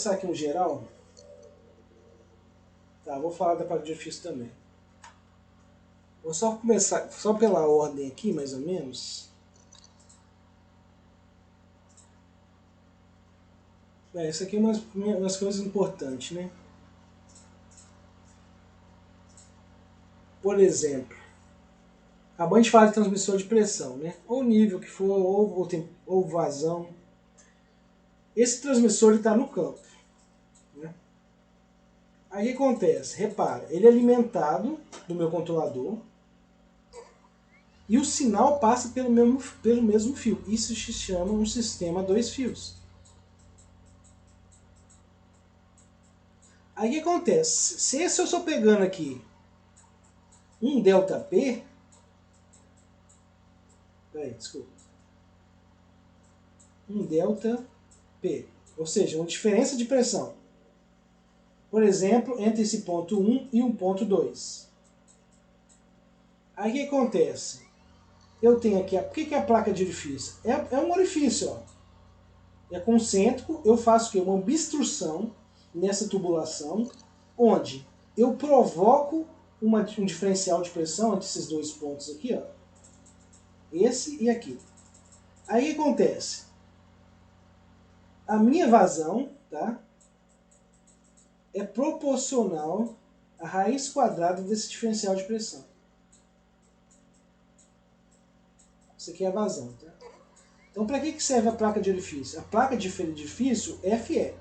começar aqui no geral. Tá, vou falar da placa de ofício também. Vou só começar, só pela ordem aqui, mais ou menos. Isso aqui é umas coisas importantes, né? Por exemplo, acabou de falar de transmissor de pressão, né? Ou nível que for, ou vazão. Esse transmissor está no campo. Né? Aí o que acontece? Repara, ele é alimentado do meu controlador e o sinal passa pelo mesmo fio. Isso se chama um sistema 2 fios. Aí o que acontece? Se eu estou pegando aqui um ΔP, desculpa, um ΔP, ou seja, uma diferença de pressão, por exemplo, entre esse ponto 1 e um ponto 2. Aí o que acontece? Eu tenho aqui, por que é a placa de orifício? É um orifício, ó. É concêntrico, eu faço o quê? Uma obstrução nessa tubulação, onde eu provoco um diferencial de pressão entre esses dois pontos aqui, ó. Esse e aqui. Aí o que acontece? A minha vazão, tá, é proporcional à raiz quadrada desse diferencial de pressão. Isso aqui é a vazão, tá? Então, para que serve a placa de orifício? A placa de orifício, FE.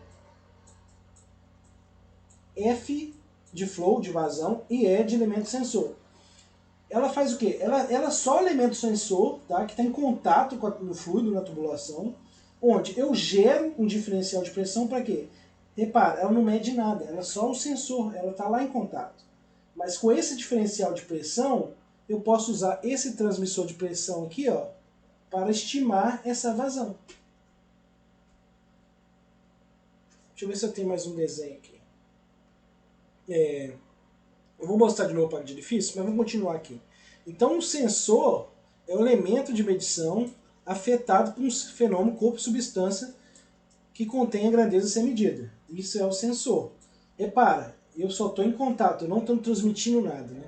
F de flow, de vazão, e E de elemento sensor. Ela faz o quê? Ela é só o elemento sensor, tá, que está em contato com o fluido na tubulação, onde eu gero um diferencial de pressão para quê? Repara, ela não mede nada, ela é só o sensor, ela está lá em contato. Mas com esse diferencial de pressão, eu posso usar esse transmissor de pressão aqui, ó, para estimar essa vazão. Deixa eu ver se eu tenho mais um desenho aqui. Eu vou mostrar de novo para o edifício, mas vamos continuar aqui. Então, o sensor é o elemento de medição afetado por um fenômeno corpo-substância que contém a grandeza a ser medida. Isso é o sensor. Repara, eu só estou em contato, eu não estou transmitindo nada. Né?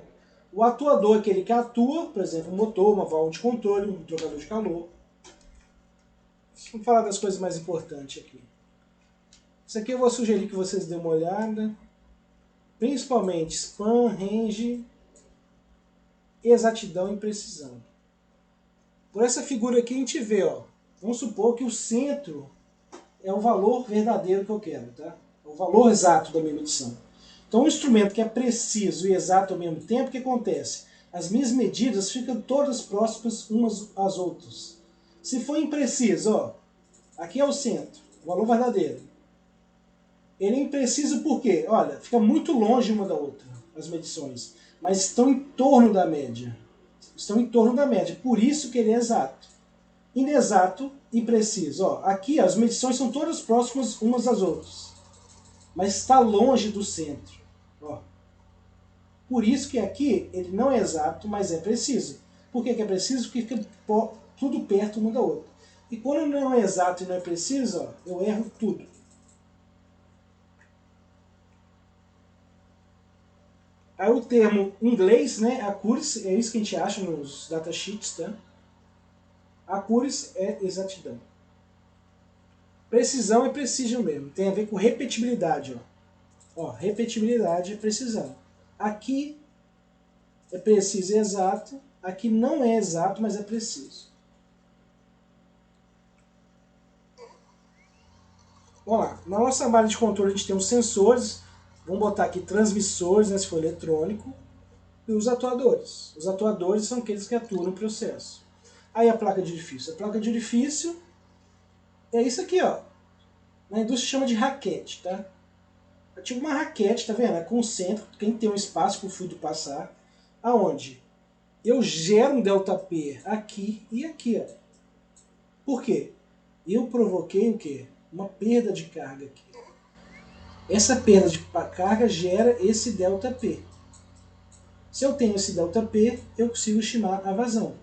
O atuador é aquele que atua, por exemplo, um motor, uma válvula de controle, um trocador de calor. Vamos falar das coisas mais importantes aqui. Isso aqui eu vou sugerir que vocês dêem uma olhada. Principalmente span, range, exatidão e precisão. Por essa figura aqui a gente vê, ó, vamos supor que o centro é o valor verdadeiro que eu quero, tá? É o valor exato da minha medição. Então um instrumento que é preciso e exato ao mesmo tempo, o que acontece? As minhas medidas ficam todas próximas umas às outras. Se for impreciso, ó, aqui é o centro, o valor verdadeiro. Ele é impreciso por quê? Olha, fica muito longe uma da outra, as medições, mas estão em torno da média. Estão em torno da média, por isso que ele é exato. Inexato e preciso. Ó, aqui as medições são todas próximas umas das outras, mas está longe do centro. Ó. Por isso que aqui ele não é exato, mas é preciso. Por que é preciso? Porque fica tudo perto uma da outra. E quando não é exato e não é preciso, ó, eu erro tudo. Aí o termo em inglês, né, accuracy, é isso que a gente acha nos datasheets, tá? Accuracy é exatidão. Precisão é precision mesmo, tem a ver com repetibilidade, ó. Ó, repetibilidade é precisão. Aqui é preciso e exato, aqui não é exato, mas é preciso. Vamos lá, na nossa área de controle a gente tem os sensores, vamos botar aqui transmissores, né, se for eletrônico, e os atuadores. Os atuadores são aqueles que atuam no processo. Aí a placa de orifício. A placa de orifício é isso aqui, ó. Na indústria chama de raquete, tá? É tipo uma raquete, tá vendo? É concêntrico, quem tem um espaço para o fluido passar, aonde eu gero um ΔP aqui e aqui, ó. Por quê? Eu provoquei o quê? Uma perda de carga aqui. Essa perda de carga gera esse ΔP. Se eu tenho esse ΔP, eu consigo estimar a vazão.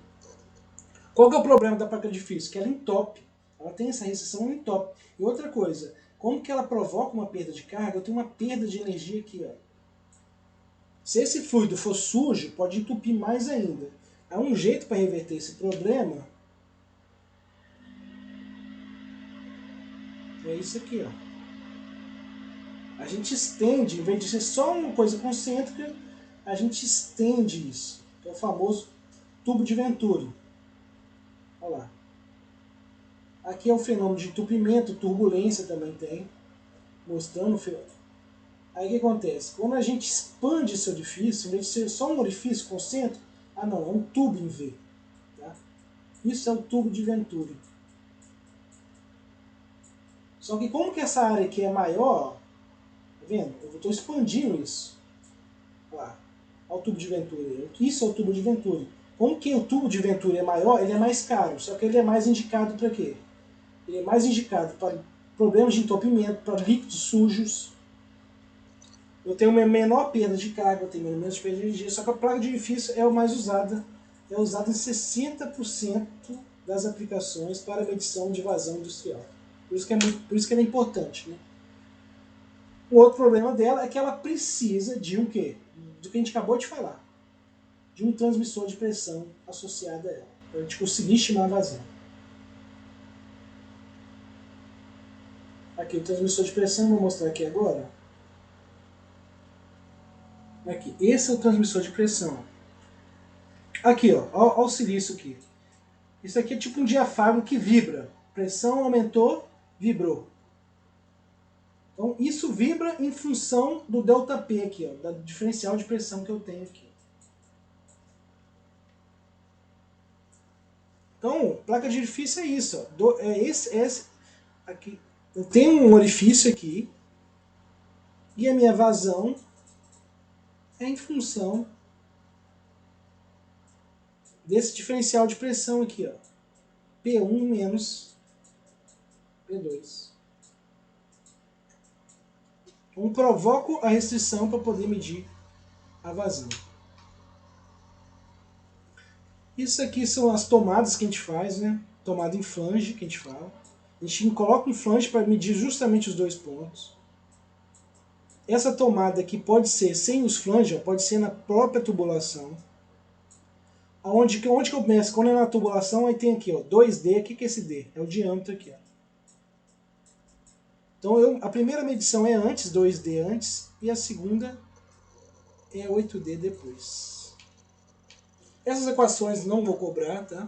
Qual que é o problema da placa de orifício? Que ela entope. Ela tem essa restrição, ela entope. E outra coisa, como que ela provoca uma perda de carga, eu tenho uma perda de energia aqui, ó. Se esse fluido for sujo, pode entupir mais ainda. Há um jeito para reverter esse problema. É isso aqui, ó. A gente estende, em vez de ser só uma coisa concêntrica, a gente estende isso. Que é o famoso tubo de Venturi. Olha lá. Aqui é o fenômeno de entupimento, turbulência também tem. Mostrando o fenômeno. Aí o que acontece? Quando a gente expande esse orifício, em vez de ser só um orifício concêntrico, ah não, é um tubo em V. Tá? Isso é o tubo de Venturi. Só que como que essa área aqui é maior, tá vendo? Eu estou expandindo isso. Olha lá. Olha o tubo de Venturi. Isso é o tubo de Venturi. Como que o tubo de Venturi é maior, ele é mais caro. Só que ele é mais indicado para quê? Ele é mais indicado para problemas de entupimento, para líquidos sujos. Eu tenho uma menor perda de carga, eu tenho menos perda de energia, só que a placa de orifício é o mais usada. É usada em 60% das aplicações para medição de vazão industrial. Por isso que ela é importante. Né? O outro problema dela é que ela precisa de um quê? Do que a gente acabou de falar. De um transmissor de pressão associado a ela. Para a gente conseguir estimar a vazão. Aqui o transmissor de pressão, vou mostrar aqui agora. Aqui, esse é o transmissor de pressão. Aqui, ó, olha o silício aqui. Isso aqui é tipo um diafragma que vibra. Pressão aumentou, vibrou. Então isso vibra em função do ΔP aqui, ó, da diferencial de pressão que eu tenho aqui. Então, placa de orifício é isso, ó. Esse aqui. Eu tenho um orifício aqui e a minha vazão é em função desse diferencial de pressão aqui, ó. P1 menos P2. Então provoco a restrição para poder medir a vazão. Isso aqui são as tomadas que a gente faz, né? Tomada em flange que a gente fala. A gente coloca um flange para medir justamente os dois pontos. Essa tomada aqui pode ser sem os flanges, pode ser na própria tubulação. Onde que eu começo? Quando é na tubulação, aí tem aqui, ó, 2D. O que é esse D? É o diâmetro aqui, ó. Então a primeira medição é antes, 2D antes, e a segunda é 8D depois. Essas equações não vou cobrar, tá?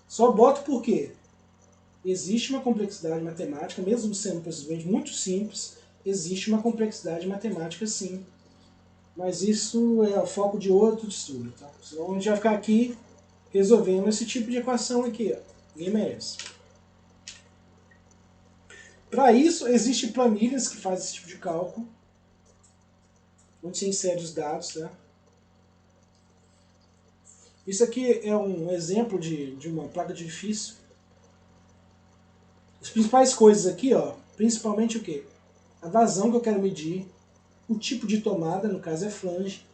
Só boto porque existe uma complexidade matemática, mesmo sendo possivelmente muito simples, existe uma complexidade matemática sim. Mas isso é o foco de outro estudo, tá? Senão a gente vai ficar aqui resolvendo esse tipo de equação aqui, ó. Ninguém merece. Para isso, existem planilhas que fazem esse tipo de cálculo, onde você insere os dados, tá? Isso aqui é um exemplo de uma placa de orifício. As principais coisas aqui, ó, principalmente o quê? A vazão que eu quero medir, o tipo de tomada, no caso é flange,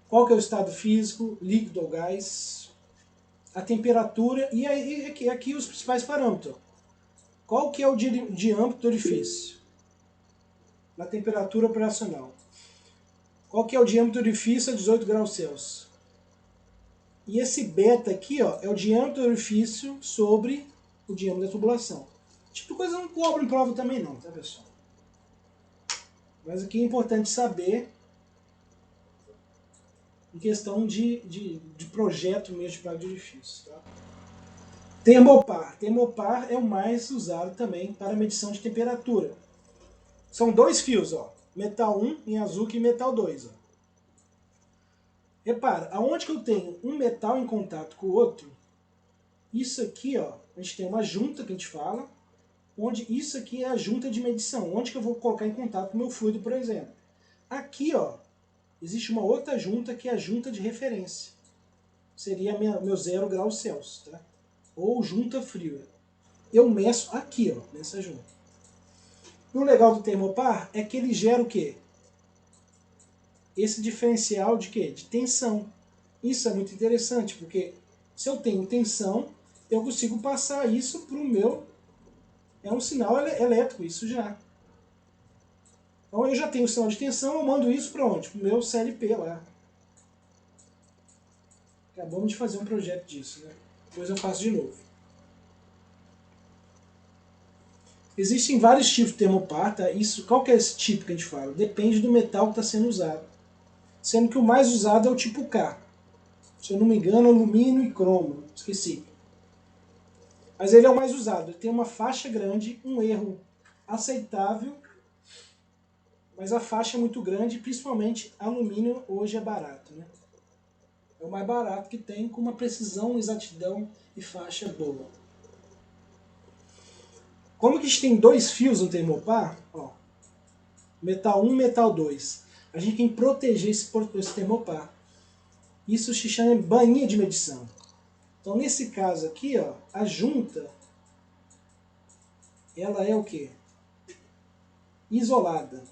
qual que é o estado físico, líquido ou gás, a temperatura e aí aqui os principais parâmetros. Qual que é o diâmetro do orifício? Na temperatura operacional. Qual que é o diâmetro do orifício a 18 graus Celsius? E esse beta aqui, ó, é o diâmetro do orifício sobre o diâmetro da tubulação. Tipo de coisa não cobra em prova também não, tá pessoal? Mas aqui é importante saber em questão de projeto mesmo de placa de orifício. Tá? Termopar. Termopar é o mais usado também para medição de temperatura. São dois fios, ó, metal 1 em azul e metal 2. Ó. Repara, aonde que eu tenho um metal em contato com o outro, isso aqui, ó, a gente tem uma junta que a gente fala, onde isso aqui é a junta de medição, onde que eu vou colocar em contato com o meu fluido, por exemplo. Aqui, ó, existe uma outra junta que é a junta de referência. Seria meu 0 graus Celsius, tá? Ou junta fria. Eu meço aqui, ó, nessa junta. E o legal do termopar é que ele gera o quê? Esse diferencial de quê? De tensão. Isso é muito interessante, porque se eu tenho tensão, eu consigo passar isso para o meu... É um sinal elétrico, isso já. Então eu já tenho o sinal de tensão, eu mando isso para onde? Para o meu CLP lá. Acabamos de fazer um projeto disso, né? Depois eu faço de novo. Existem vários tipos de termopar, tá? Isso, qual que é esse tipo que a gente fala? Depende do metal que está sendo usado. Sendo que o mais usado é o tipo K. Se eu não me engano, alumínio e cromo. Esqueci. Mas ele é o mais usado. Ele tem uma faixa grande, um erro aceitável, mas a faixa é muito grande, principalmente alumínio hoje é barato, né? É o mais barato que tem, com uma precisão, exatidão e faixa boa. Como que a gente tem dois fios no termopar, ó, metal 1 e metal 2, a gente tem que proteger esse termopar. Isso se chama bainha de medição. Então nesse caso aqui, ó, a junta, ela é o quê? Isolada.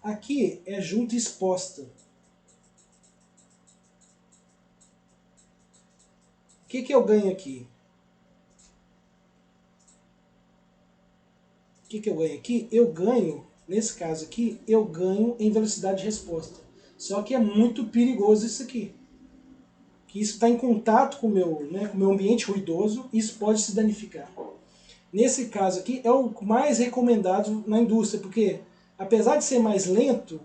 Aqui é junta exposta. O que eu ganho aqui? O que eu ganho aqui? Eu ganho, nesse caso aqui, eu ganho em velocidade de resposta. Só que é muito perigoso isso aqui. Que isso está em contato com o meu ambiente ruidoso, isso pode se danificar. Nesse caso aqui, é o mais recomendado na indústria, porque apesar de ser mais lento,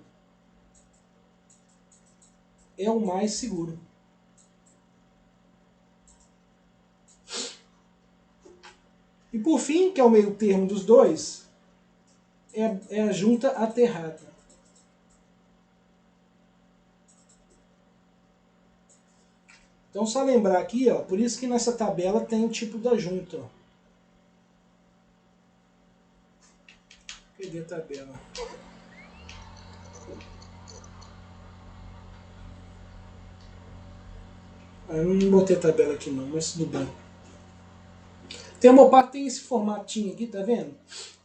é o mais seguro. E por fim, que é o meio termo dos dois, é a junta aterrada. Então só lembrar aqui, ó, por isso que nessa tabela tem o tipo da junta. Ó. Cadê a tabela? Eu não botei a tabela aqui não, mas tudo bem. Termopar tem esse formatinho aqui, tá vendo?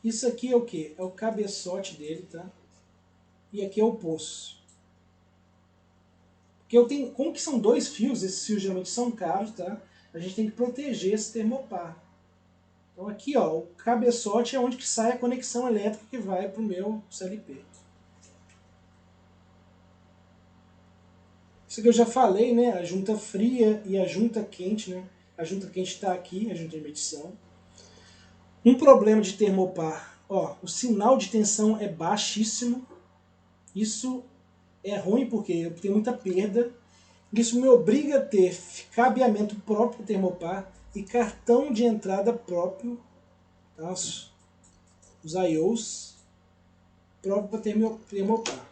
Isso aqui é o que? É o cabeçote dele, tá? E aqui é o poço. Porque eu tenho, como que são dois fios, esses fios geralmente são caros, tá? A gente tem que proteger esse termopar. Então aqui, ó, o cabeçote é onde que sai a conexão elétrica que vai para o meu CLP. Isso que eu já falei, né? A junta fria e a junta quente, né? A junta quente está aqui, a junta de medição. Um problema de termopar, ó, o sinal de tensão é baixíssimo. Isso é ruim porque eu tenho muita perda. Isso me obriga a ter cabeamento próprio para termopar e cartão de entrada próprio, tá? Os IOs próprio para termopar.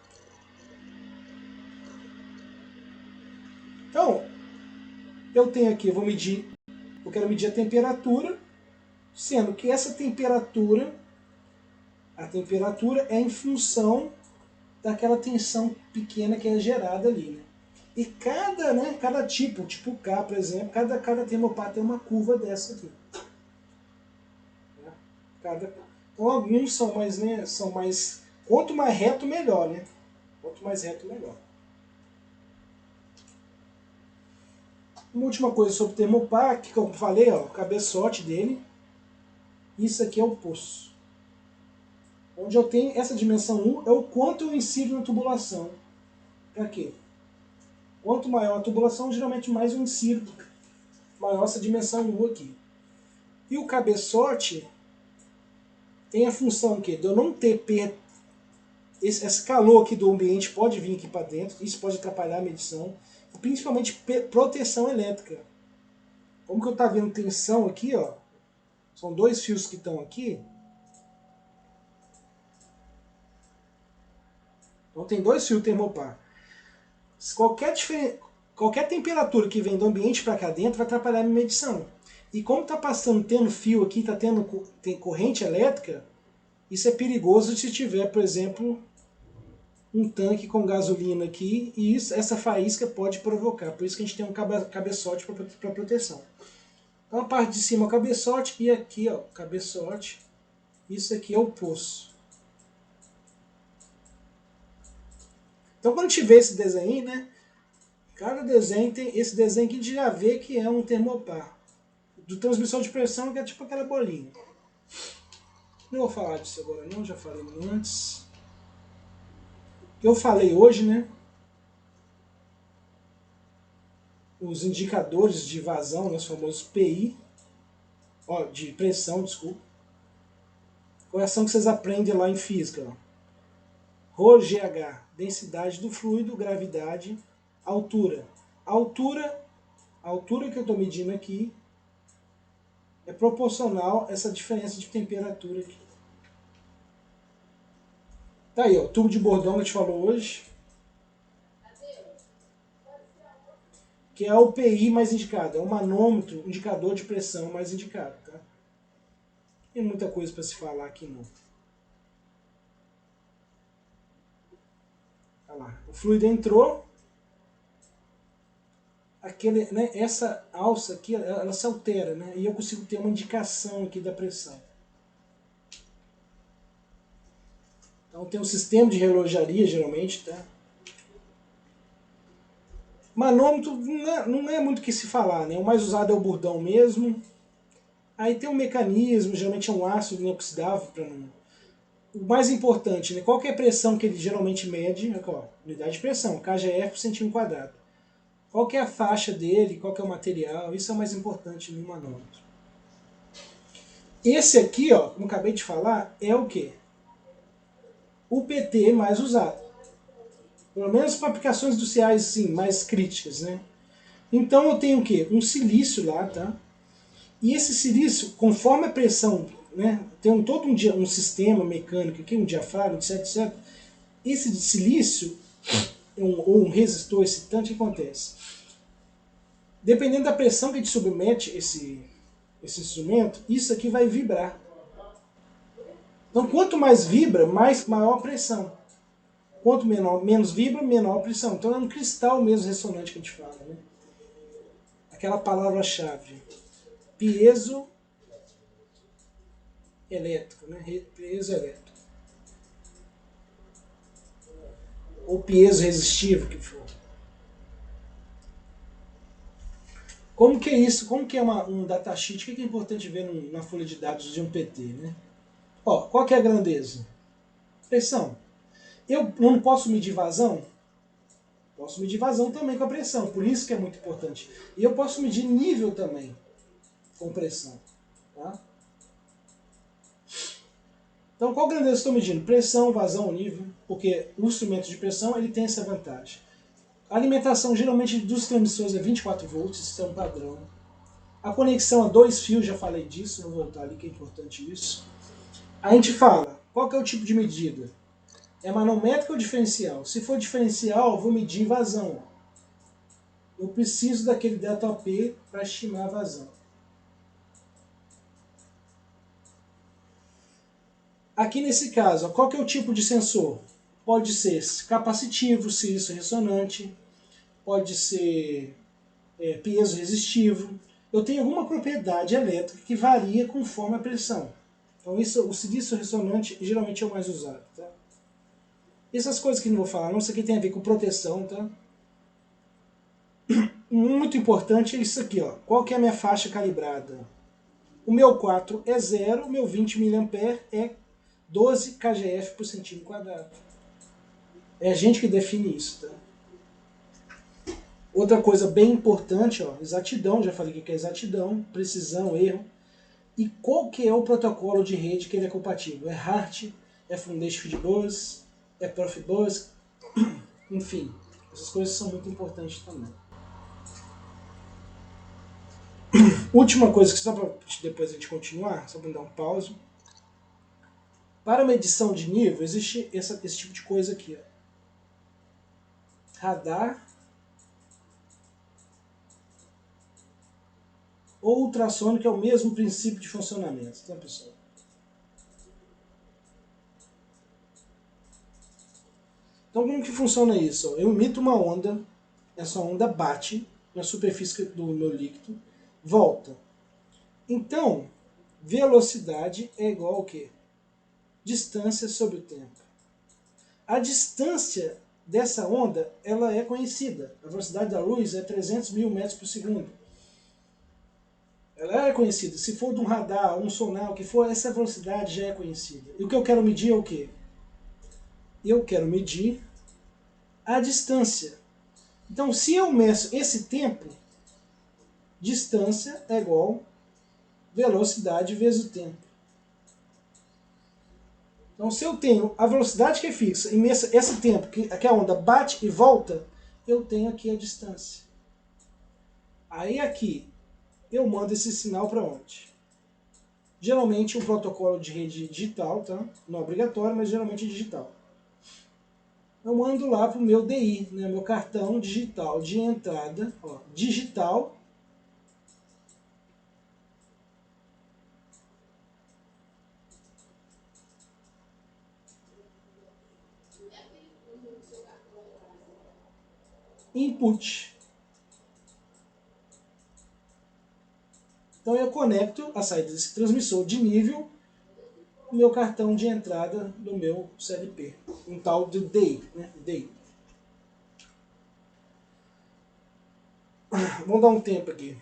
Então, eu tenho aqui, eu quero medir a temperatura, sendo que essa temperatura, a temperatura é em função daquela tensão pequena que é gerada ali, né? E cada tipo K, por exemplo, cada termopar tem uma curva dessa aqui. Então alguns são mais, né, quanto mais reto, melhor, né? Quanto mais reto, melhor. Uma última coisa sobre o termopar, que como eu falei, ó, o cabeçote dele. Isso aqui é o poço. Onde eu tenho essa dimensão 1 é o quanto eu insiro na tubulação. Para quê? Quanto maior a tubulação, geralmente mais eu insiro. Maior essa dimensão 1 aqui. E o cabeçote tem a função que de eu não ter perda. Esse calor aqui do ambiente pode vir aqui para dentro, isso pode atrapalhar a medição. E principalmente proteção elétrica. Como que eu estou vendo tensão aqui, ó, são dois fios que estão aqui. Então tem dois fios termopar. Qualquer temperatura que vem do ambiente para cá dentro vai atrapalhar a minha medição. E como está passando, tendo fio aqui, tem corrente elétrica, isso é perigoso se tiver, por exemplo, um tanque com gasolina aqui, e essa faísca pode provocar. Por isso que a gente tem um cabeçote para proteção. Então a parte de cima é o cabeçote, e aqui, ó, cabeçote, isso aqui é o poço. Então quando a gente vê esse desenho, né, cada desenho tem esse desenho que a gente já vê que é um termopar. Do transmissor de pressão, que é tipo aquela bolinha. Não vou falar disso agora não, já falei antes. Eu falei hoje, né? Os indicadores de vazão, né, os famosos PI, ó, de pressão, desculpa. Correção que vocês aprendem lá em física. ρGH, densidade do fluido, gravidade, altura. A altura que eu estou medindo aqui é proporcional a essa diferença de temperatura aqui. Tá aí, ó, o tubo de Bourdon que a gente falou hoje, que é o PI mais indicado, é o manômetro, indicador de pressão mais indicado. Tá? Tem muita coisa para se falar aqui não. Olha lá, o fluido entrou, né, essa alça aqui, ela se altera, né, e eu consigo ter uma indicação aqui da pressão. Então tem um sistema de relojaria, geralmente, tá? Manômetro não é muito o que se falar, né? O mais usado é o Bourdon mesmo. Aí tem um mecanismo, geralmente é um ácido inoxidável para não... O mais importante, né? Qual que é a pressão que ele geralmente mede? Ó, unidade de pressão, kgf por centímetro quadrado. Qual que é a faixa dele, qual que é o material, isso é o mais importante no manômetro. Esse aqui, ó, como acabei de falar, é o quê? O PT mais usado. Pelo menos para aplicações industriais assim, mais críticas, né? Então eu tenho o quê? Um silício lá, tá? E esse silício, conforme a pressão, né, tem todo um sistema mecânico aqui, um diafragma, etc, etc. Esse silício, ou um resistor excitante, o que acontece? Dependendo da pressão que a gente submete esse instrumento, isso aqui vai vibrar. Então quanto mais vibra, maior a pressão. Quanto menos vibra, menor a pressão. Então é um cristal mesmo ressonante que a gente fala, né? Aquela palavra-chave. Piezo elétrico, né? Piezo elétrico. Ou piezo resistivo, que for. Como que é isso? Como que é um datasheet? O que é importante ver na folha de dados de um PT, né? Ó, qual que é a grandeza? Pressão. Eu não posso medir vazão? Posso medir vazão também com a pressão, por isso que é muito importante. E eu posso medir nível também com pressão. Tá? Então, qual grandeza eu estou medindo? Pressão, vazão, nível, porque o instrumento de pressão ele tem essa vantagem. A alimentação geralmente dos transmissores é 24 volts, isso é um padrão. A conexão a 2 fios, já falei disso, vou voltar ali que é importante isso. A gente fala, qual que é o tipo de medida? É manométrica ou diferencial? Se for diferencial, eu vou medir vazão. Eu preciso daquele ΔP para estimar a vazão. Aqui nesse caso, qual que é o tipo de sensor? Pode ser capacitivo, silício ressonante, pode ser piezo resistivo. Eu tenho alguma propriedade elétrica que varia conforme a pressão. Então isso, o silício ressonante geralmente é o mais usado. Tá? Essas coisas que não vou falar, não, isso aqui tem a ver com proteção. Tá? Muito importante é isso aqui. Ó. Qual que é a minha faixa calibrada? O meu 4 é 0, o meu 20 mA é 12 kgf por centímetro quadrado. É a gente que define isso. Tá? Outra coisa bem importante, ó, exatidão, já falei que é exatidão, precisão, erro. E qual que é o protocolo de rede que ele é compatível? É HART, é Foundation Fieldbus, é Profibus, enfim, essas coisas são muito importantes também. Última coisa, que só para depois a gente continuar, só para dar um pause. Para medição de nível, existe esse tipo de coisa aqui. Ó. Radar ou ultrassônico é o mesmo princípio de funcionamento, tá, pessoal? Então como que funciona isso? Eu emito uma onda, essa onda bate na superfície do meu líquido, volta. Então, velocidade é igual ao quê? Distância sobre o tempo. A distância dessa onda, ela é conhecida. A velocidade da luz é 300 mil metros por segundo. Ela é conhecida. Se for de um radar, um sonar, o que for, essa velocidade já é conhecida. E o que eu quero medir é o quê? Eu quero medir a distância. Então, se eu meço esse tempo, distância é igual velocidade vezes o tempo. Então, se eu tenho a velocidade que é fixa e meço esse tempo que a onda bate e volta, eu tenho aqui a distância. Aí aqui eu mando esse sinal para onde? Geralmente um protocolo de rede digital, tá? Não é obrigatório, mas geralmente é digital. Eu mando lá para o meu DI, né? Meu cartão digital de entrada, ó, digital. Input. Então eu conecto a saída desse transmissor de nível no meu cartão de entrada do meu CLP, um tal de DI, né? DI. Vamos dar um tempo aqui.